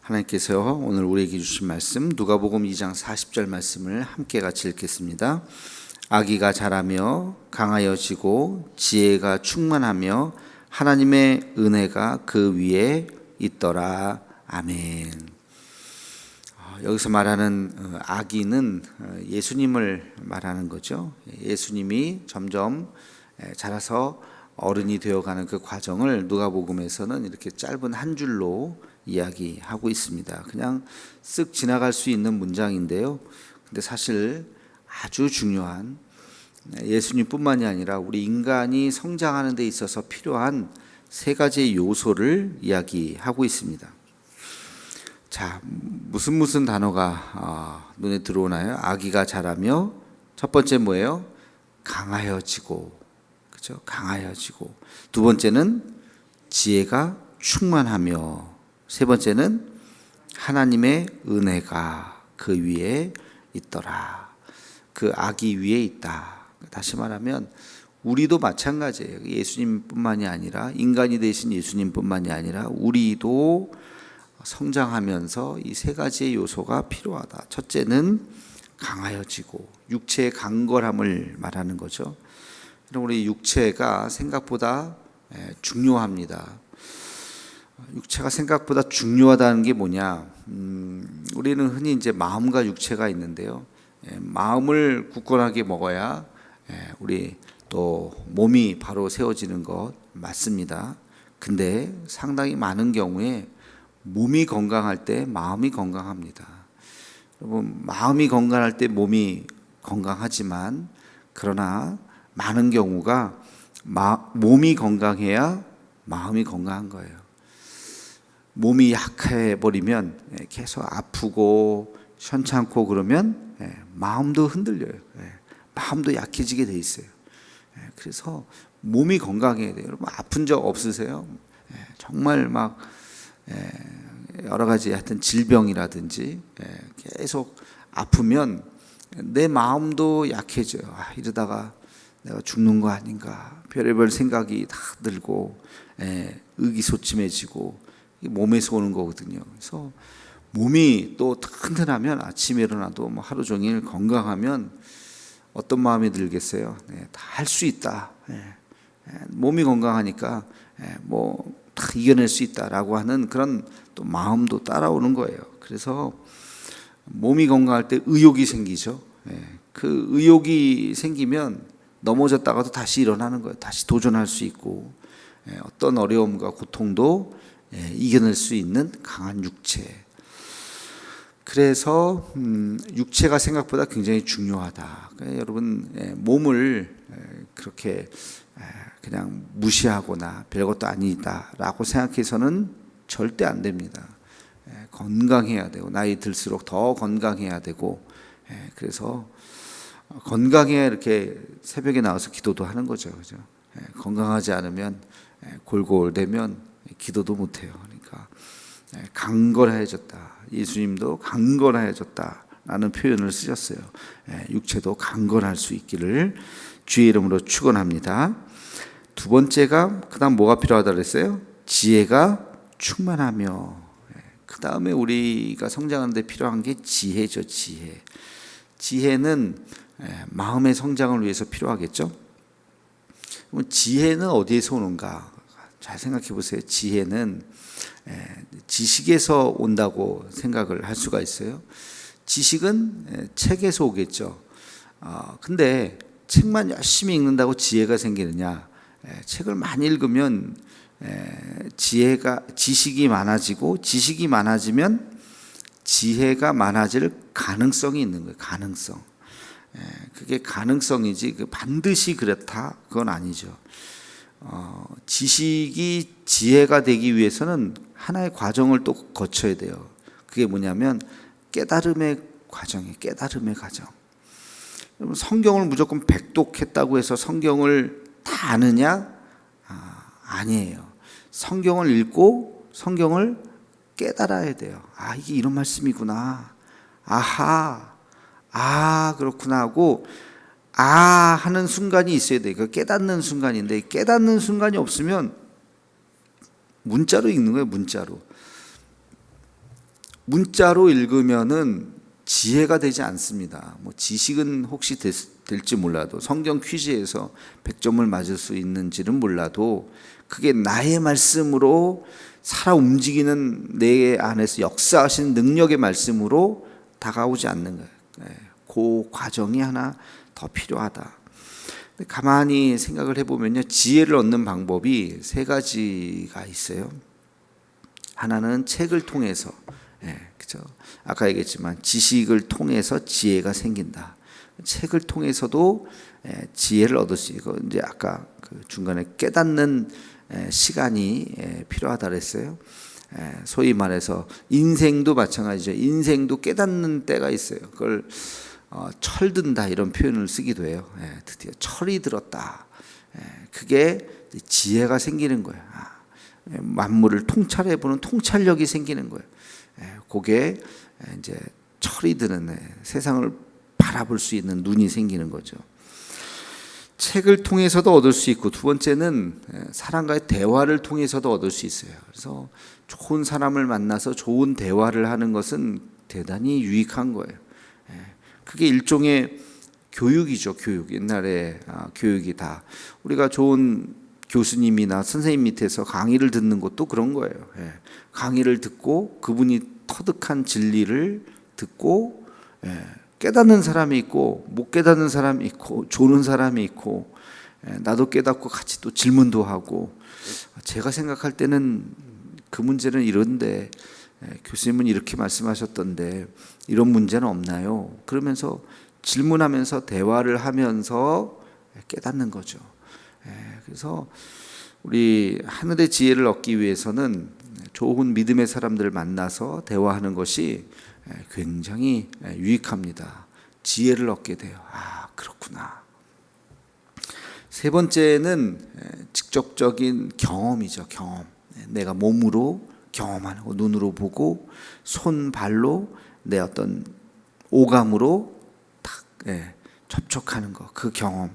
하나님께서 오늘 우리에게 주신 말씀 누가복음 2장 40절 말씀을 함께 같이 읽겠습니다. 아기가 자라며 강하여지고 지혜가 충만하며 하나님의 은혜가 그 위에 있더라. 아멘. 여기서 말하는 아기는 예수님을 말하는 거죠. 예수님이 점점 자라서 어른이 되어가는 그 과정을 누가복음에서는 이렇게 짧은 한 줄로 이야기하고 있습니다. 그냥 쓱 지나갈 수 있는 문장인데요. 근데 사실 아주 중요한, 예수님뿐만이 아니라 우리 인간이 성장하는 데 있어서 필요한 세 가지의 요소를 이야기하고 있습니다. 자, 무슨 단어가 눈에 들어오나요? 아기가 자라며, 첫 번째 뭐예요? 강하여지고, 그렇죠? 강하여지고. 두 번째는 지혜가 충만하며, 세 번째는 하나님의 은혜가 그 위에 있더라. 그 아기 위에 있다. 다시 말하면 우리도 마찬가지예요. 예수님뿐만이 아니라, 인간이 되신 예수님뿐만이 아니라 우리도 성장하면서 이 세 가지의 요소가 필요하다. 첫째는 강하여지고, 육체의 강건함을 말하는 거죠. 우리 육체가 생각보다 중요합니다. 육체가 생각보다 중요하다는 게 뭐냐? 우리는 흔히 이제 마음과 육체가 있는데요. 마음을 굳건하게 먹어야 우리 또 몸이 바로 세워지는 것 맞습니다. 근데 상당히 많은 경우에 몸이 건강할 때 마음이 건강합니다. 여러분, 마음이 건강할 때 몸이 건강하지만, 그러나 많은 경우가 몸이 건강해야 마음이 건강한 거예요. 몸이 약해 버리면 계속 아프고 현찮고 그러면 마음도 흔들려요. 마음도 약해지게 돼 있어요. 그래서 몸이 건강해야 돼요. 여러분, 아픈 적 없으세요? 정말 막 여러 가지 하여튼 질병이라든지 계속 아프면 내 마음도 약해져요. 이러다가 내가 죽는 거 아닌가, 별의별 생각이 다 들고 의기소침해지고, 몸에서 오는 거거든요. 그래서 몸이 또 튼튼하면 아침에 일어나도 뭐 하루 종일 건강하면 어떤 마음이 들겠어요? 다 할 수 있다. 몸이 건강하니까 뭐 다 이겨낼 수 있다라고 하는 그런 또 마음도 따라오는 거예요. 그래서 몸이 건강할 때 의욕이 생기죠. 그 의욕이 생기면 넘어졌다가도 다시 일어나는 거예요. 다시 도전할 수 있고, 어떤 어려움과 고통도 이겨낼 수 있는 강한 육체. 그래서 육체가 생각보다 굉장히 중요하다. 그러니까 여러분, 몸을 그렇게 그냥 무시하거나 별것도 아니다라고 생각해서는 절대 안 됩니다. 건강해야 되고, 나이 들수록 더 건강해야 되고, 그래서 건강해야 이렇게 새벽에 나와서 기도도 하는 거죠. 그죠? 건강하지 않으면 골골대면 기도도 못해요. 그러니까 강건해졌다. 예수님도 강건해졌다라는 표현을 쓰셨어요. 육체도 강건할 수 있기를 주의 이름으로 축원합니다. 두 번째가, 그다음 뭐가 필요하다 그랬어요? 지혜가 충만하며. 그 다음에 우리가 성장하는 데 필요한 게 지혜죠. 지혜는 마음의 성장을 위해서 필요하겠죠. 그럼 지혜는 어디에서 오는가? 잘 생각해 보세요. 지혜는 지식에서 온다고 생각을 할 수가 있어요. 지식은 책에서 오겠죠. 근데 책만 열심히 읽는다고 지혜가 생기느냐? 책을 많이 읽으면 지식이 많아지고, 지식이 많아지면 지혜가 많아질 가능성이 있는 거예요. 가능성. 그게 가능성이지 반드시 그렇다, 그건 아니죠. 지식이 지혜가 되기 위해서는 하나의 과정을 또 거쳐야 돼요. 그게 뭐냐면 깨달음의 과정이에요. 깨달음의 과정. 성경을 무조건 백독했다고 해서 성경을 다 아느냐? 아니에요. 성경을 읽고 성경을 깨달아야 돼요. 이게 이런 말씀이구나. 그렇구나 하고 하는 순간이 있어야 돼요. 그 깨닫는 순간인데, 깨닫는 순간이 없으면 문자로 읽는 거예요. 문자로. 문자로 읽으면은 지혜가 되지 않습니다. 뭐 지식은 혹시 될지 몰라도, 성경 퀴즈에서 100점을 맞을 수 있는지는 몰라도, 그게 나의 말씀으로 살아 움직이는 내 안에서 역사하신 능력의 말씀으로 다가오지 않는 거예요. 그 과정이 하나 더 필요하다. 가만히 생각을 해보면요, 지혜를 얻는 방법이 세 가지가 있어요. 하나는 책을 통해서, 그죠? 아까 얘기했지만 지식을 통해서 지혜가 생긴다. 책을 통해서도 지혜를 얻을 수 있고, 이제 아까 그 중간에 깨닫는 시간이 필요하다 그랬어요. 소위 말해서 인생도 마찬가지죠. 인생도 깨닫는 때가 있어요. 그걸 철든다 이런 표현을 쓰기도 해요. 드디어 철이 들었다. 그게 지혜가 생기는 거예요. 만물을 통찰해 보는 통찰력이 생기는 거예요. 그게 이제 철이 드는, 세상을 바라볼 수 있는 눈이 생기는 거죠. 책을 통해서도 얻을 수 있고, 두 번째는 사람과의 대화를 통해서도 얻을 수 있어요. 그래서 좋은 사람을 만나서 좋은 대화를 하는 것은 대단히 유익한 거예요. 그게 일종의 교육이죠. 교육. 옛날에 교육이 다, 우리가 좋은 교수님이나 선생님 밑에서 강의를 듣는 것도 그런 거예요. 강의를 듣고 그분이 터득한 진리를 듣고 깨닫는 사람이 있고 못 깨닫는 사람이 있고 조는 사람이 있고, 나도 깨닫고 같이 또 질문도 하고. 제가 생각할 때는 그 문제는 이런데, 교수님은 이렇게 말씀하셨던데 이런 문제는 없나요? 그러면서 질문하면서 대화를 하면서 깨닫는 거죠. 그래서 우리 하늘의 지혜를 얻기 위해서는 좋은 믿음의 사람들을 만나서 대화하는 것이 굉장히 유익합니다. 지혜를 얻게 돼요. 그렇구나. 세 번째는 직접적인 경험이죠. 경험. 내가 몸으로 경험하는 거, 눈으로 보고 손, 발로 내 어떤 오감으로 딱 접촉하는 거, 그 경험.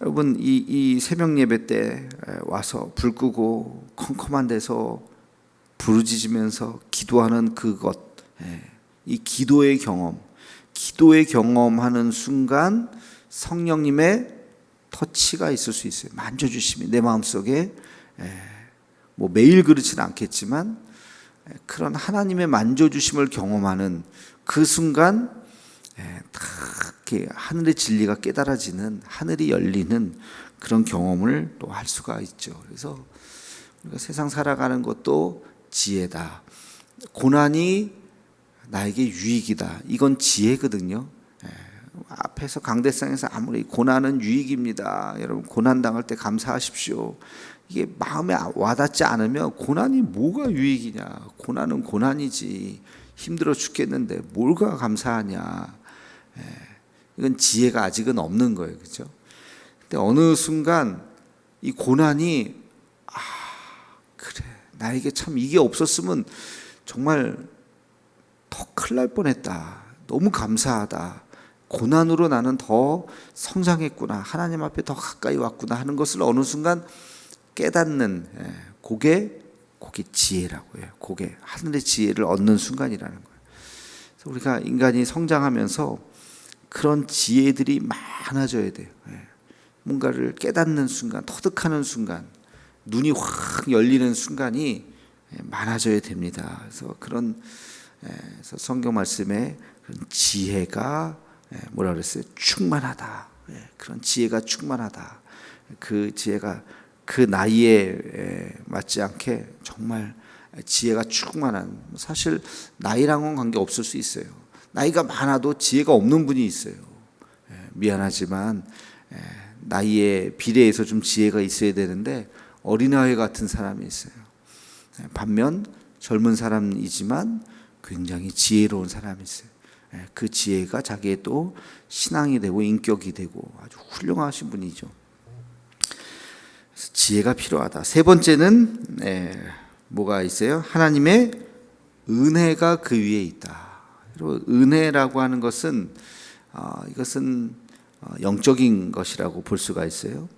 여러분, 이 새벽 예배 때 와서 불 끄고 컴컴한 데서 부르짖으면서 기도하는 그것, 이 기도의 경험하는 순간 성령님의 터치가 있을 수 있어요. 만져주심이 내 마음속에, 뭐 매일 그렇지는 않겠지만 그런 하나님의 만져주심을 경험하는 그 순간, 딱 이렇게 하늘의 진리가 깨달아지는, 하늘이 열리는 그런 경험을 또 할 수가 있죠. 그래서 우리가 세상 살아가는 것도 지혜다. 고난이 나에게 유익이다. 이건 지혜거든요. 앞에서 강대상에서 아무리 고난은 유익입니다. 여러분, 고난 당할 때 감사하십시오. 이게 마음에 와닿지 않으면 고난이 뭐가 유익이냐. 고난은 고난이지. 힘들어 죽겠는데 뭘가 감사하냐. 이건 지혜가 아직은 없는 거예요. 그렇죠? 근데 어느 순간 이 고난이, 그래, 나에게 참 이게 없었으면 정말 더 큰일 날 뻔했다. 너무 감사하다. 고난으로 나는 더 성장했구나. 하나님 앞에 더 가까이 왔구나 하는 것을 어느 순간 깨닫는, 그게 지혜라고 해요. 그게 하늘의 지혜를 얻는 순간이라는 거예요. 그래서 우리가 인간이 성장하면서 그런 지혜들이 많아져야 돼요. 뭔가를 깨닫는 순간, 터득하는 순간, 눈이 확 열리는 순간이 많아져야 됩니다. 그래서 그래서 성경 말씀에 그런 지혜가 뭐라 그랬어요? 충만하다. 그런 지혜가 충만하다. 그 지혜가 그 나이에 맞지 않게 정말 지혜가 충만한, 사실 나이랑은 관계 없을 수 있어요. 나이가 많아도 지혜가 없는 분이 있어요. 미안하지만 나이에 비례해서 좀 지혜가 있어야 되는데 어린아이 같은 사람이 있어요. 반면 젊은 사람이지만 굉장히 지혜로운 사람이 있어요. 그 지혜가 자기의 또 신앙이 되고 인격이 되고 아주 훌륭하신 분이죠. 그래서 지혜가 필요하다. 세 번째는 뭐가 있어요? 하나님의 은혜가 그 위에 있다. 은혜라고 하는 것은 이것은 영적인 것이라고 볼 수가 있어요.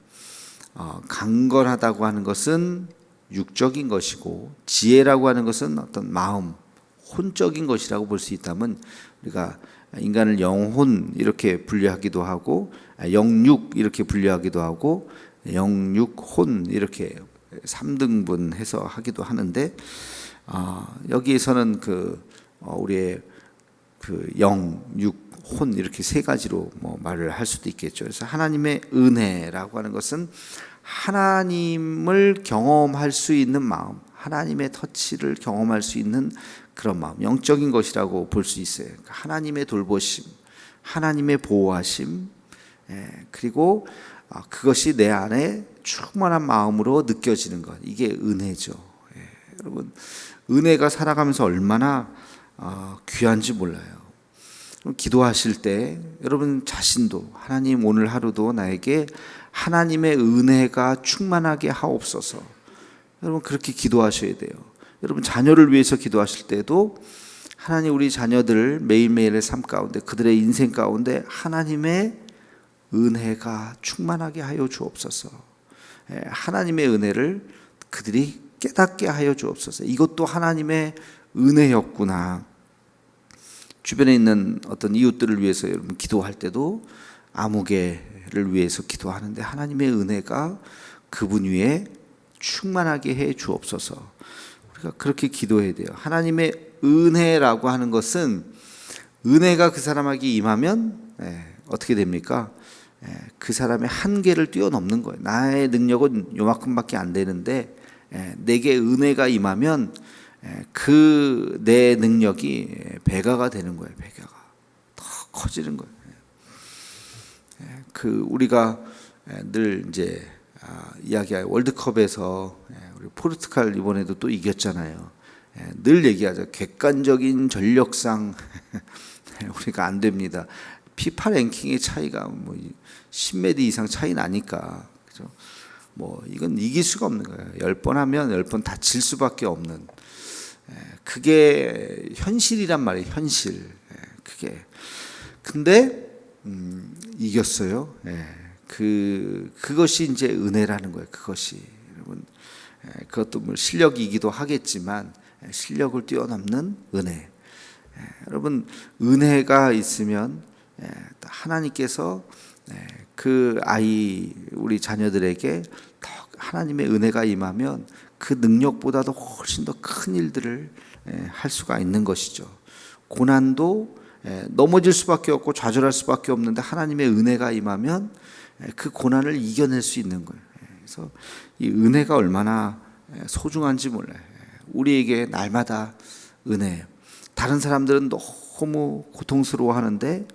강건하다고 하는 것은 육적인 것이고, 지혜라고 하는 것은 어떤 마음, 혼적인 것이라고 볼 수 있다면, 우리가 인간을 영혼 이렇게 분류하기도 하고, 영육 이렇게 분류하기도 하고, 영육혼 이렇게 3등분해서 하기도 하는데, 여기에서는 우리의 영, 육, 혼 이렇게 세 가지로 말을 할 수도 있겠죠. 그래서 하나님의 은혜라고 하는 것은 하나님을 경험할 수 있는 마음, 하나님의 터치를 경험할 수 있는 그런 마음, 영적인 것이라고 볼 수 있어요. 하나님의 돌보심, 하나님의 보호하심, 그리고 그것이 내 안에 충만한 마음으로 느껴지는 것, 이게 은혜죠. 여러분, 은혜가 살아가면서 얼마나 귀한지 몰라요. 기도하실 때 여러분 자신도, 하나님 오늘 하루도 나에게 하나님의 은혜가 충만하게 하옵소서, 여러분 그렇게 기도하셔야 돼요. 여러분 자녀를 위해서 기도하실 때도 하나님, 우리 자녀들 매일매일의 삶 가운데, 그들의 인생 가운데 하나님의 은혜가 충만하게 하여 주옵소서. 하나님의 은혜를 그들이 깨닫게 하여 주옵소서. 이것도 하나님의 은혜였구나. 주변에 있는 어떤 이웃들을 위해서 여러분 기도할 때도 아무개를 위해서 기도하는데 하나님의 은혜가 그분 위에 충만하게 해 주옵소서. 우리가 그렇게 기도해야 돼요. 하나님의 은혜라고 하는 것은, 은혜가 그 사람에게 임하면 어떻게 됩니까? 그 사람의 한계를 뛰어넘는 거예요. 나의 능력은 요만큼밖에 안 되는데 내게 은혜가 임하면 내 능력이 배가가 되는 거예요. 배가가 더 커지는 거예요. 우리가 늘 이제 이야기할 월드컵에서 우리 포르투갈 이번에도 또 이겼잖아요. 늘 얘기하죠. 객관적인 전력상 우리가 안 됩니다. 피파 랭킹의 차이가 10몇 이상 차이 나니까, 그죠? 이건 이길 수가 없는 거예요. 10번 하면 10번 다 질 수밖에 없는, 그게 현실이란 말이에요. 현실. 근데 이겼어요. 그것이 이제 은혜라는 거예요. 그것이, 여러분, 그것도 실력이기도 하겠지만 실력을 뛰어넘는 은혜. 여러분, 은혜가 있으면 하나님께서 그 우리 자녀들에게 더 하나님의 은혜가 임하면 그 능력보다도 훨씬 더 큰 일들을 할 수가 있는 것이죠. 고난도 넘어질 수밖에 없고 좌절할 수밖에 없는데 하나님의 은혜가 임하면 그 고난을 이겨낼 수 있는 거예요. 그래서 이 은혜가 얼마나 소중한지 몰라요. 우리에게 날마다 은혜. 다른 사람들은 너무 고통스러워하는데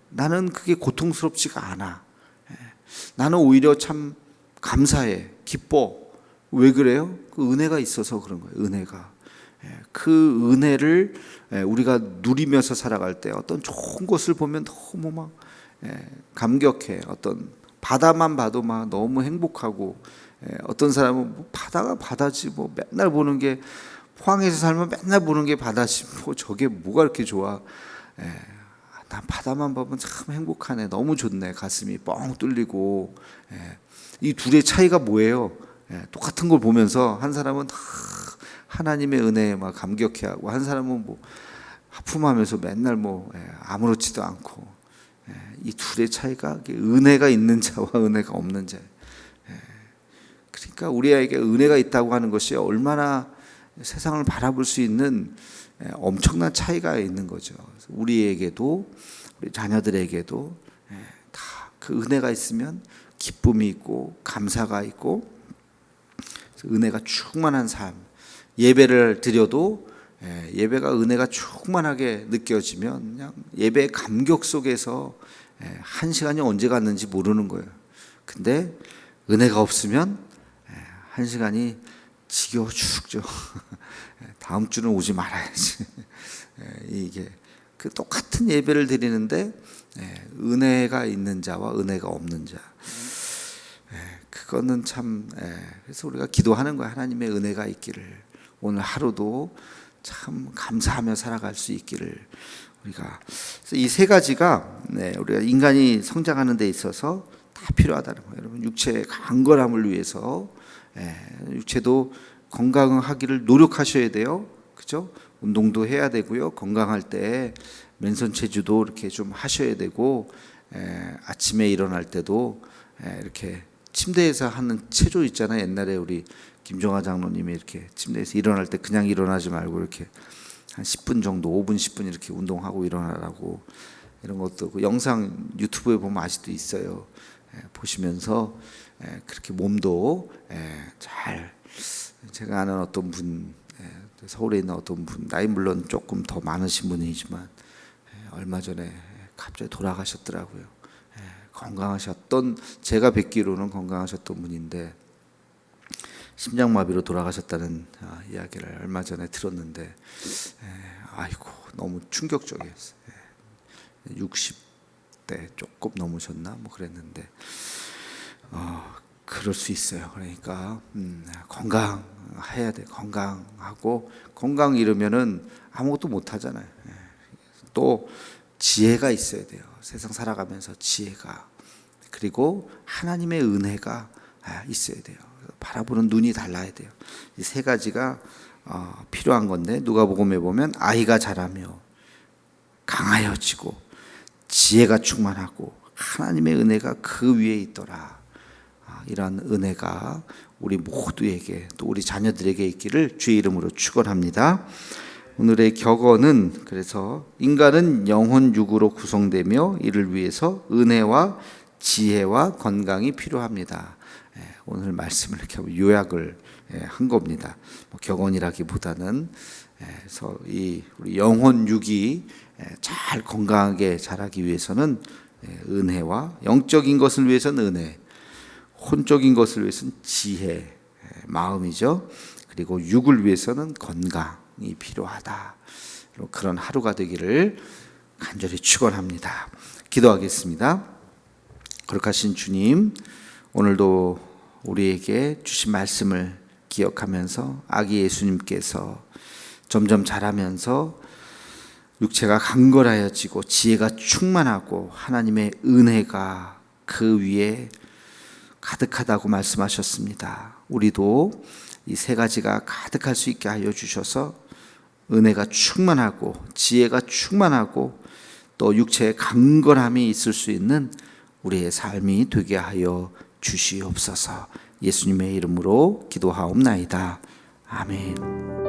나는 그게 고통스럽지가 않아. 나는 오히려 참 감사해, 기뻐. 왜 그래요? 그 은혜가 있어서 그런 거예요. 은혜가. 그 은혜를 우리가 누리면서 살아갈 때 어떤 좋은 것을 보면 너무 막 감격해. 어떤 바다만 봐도 막 너무 행복하고, 어떤 사람은 바다가 바다지 맨날 보는 게, 포항에서 살면 맨날 보는 게 바다지 저게 뭐가 그렇게 좋아. 난 바다만 보면 참 행복하네, 너무 좋네, 가슴이 뻥 뚫리고. 이 둘의 차이가 뭐예요? 똑같은 걸 보면서 한 사람은 하나님의 은혜에 막 감격해하고, 한 사람은 하품하면서 맨날 아무렇지도 않고. 이 둘의 차이가 은혜가 있는 자와 은혜가 없는 자. 그러니까 우리에게 은혜가 있다고 하는 것이 얼마나 세상을 바라볼 수 있는 엄청난 차이가 있는 거죠. 우리에게도, 우리 자녀들에게도 다 그 은혜가 있으면 기쁨이 있고 감사가 있고, 은혜가 충만한 삶. 예배를 드려도 예배가 은혜가 충만하게 느껴지면 그냥 예배의 감격 속에서 한 시간이 언제 갔는지 모르는 거예요. 근데 은혜가 없으면 한 시간이 지겨워 죽죠. 다음 주는 오지 말아야지. 이게 그 똑같은 예배를 드리는데 은혜가 있는 자와 은혜가 없는 자, 그거는 참, 그래서 우리가 기도하는 거야. 하나님의 은혜가 있기를, 오늘 하루도 참 감사하며 살아갈 수 있기를. 우리가 이 세 가지가 우리가 인간이 성장하는 데 있어서 다 필요하다는 거예요. 여러분, 육체의 강건함을 위해서 육체도 건강하기를 노력하셔야 돼요. 그죠? 운동도 해야 되고요. 건강할 때 맨손 체주도 이렇게 좀 하셔야 되고, 아침에 일어날 때도 이렇게 침대에서 하는 체조 있잖아요. 옛날에 우리 김종화 장로님이 이렇게 침대에서 일어날 때 그냥 일어나지 말고 이렇게 한 10분 정도, 5분, 10분 이렇게 운동하고 일어나라고, 이런 것도 그 영상 유튜브에 보면 아직도 있어요. 보시면서 그렇게 몸도 잘, 제가 아는 어떤 분, 서울에 있는 어떤 분, 나이 물론 조금 더 많으신 분이지만 얼마 전에 갑자기 돌아가셨더라고요. 건강하셨던, 제가 뵙기로는 건강하셨던 분인데 심장마비로 돌아가셨다는 이야기를 얼마 전에 들었는데, 아이고 너무 충격적이었어요. 60대 조금 넘으셨나 뭐 그랬는데, 그럴 수 있어요. 그러니까 건강해야 돼. 건강하고, 건강 잃으면은 아무것도 못 하잖아요. 또 지혜가 있어야 돼요. 세상 살아가면서 지혜가, 그리고 하나님의 은혜가 있어야 돼요. 바라보는 눈이 달라야 돼요. 이 세 가지가 필요한 건데, 누가복음에 보면 아이가 자라며 강하여지고 지혜가 충만하고 하나님의 은혜가 그 위에 있더라. 이러한 은혜가 우리 모두에게, 또 우리 자녀들에게 있기를 주의 이름으로 축원합니다. 오늘의 격언은, 그래서 인간은 영혼 육으로 구성되며 이를 위해서 은혜와 지혜와 건강이 필요합니다. 오늘 말씀을 이렇게 요약을 한 겁니다. 격언이라기보다는, 그래서 이 우리 영혼 육이 잘 건강하게 자라기 위해서는 은혜와, 영적인 것을 위해서는 은혜, 혼적인 것을 위해서는 지혜, 마음이죠. 그리고 육을 위해서는 건강이 필요하다. 그런 하루가 되기를 간절히 축원합니다. 기도하겠습니다. 거룩하신 주님, 오늘도 우리에게 주신 말씀을 기억하면서 아기 예수님께서 점점 자라면서 육체가 강건하여지고 지혜가 충만하고 하나님의 은혜가 그 위에 가득하다고 말씀하셨습니다. 우리도 이 세 가지가 가득할 수 있게 하여 주셔서 은혜가 충만하고 지혜가 충만하고 또 육체의 강건함이 있을 수 있는 우리의 삶이 되게 하여 주시옵소서. 예수님의 이름으로 기도하옵나이다. 아멘.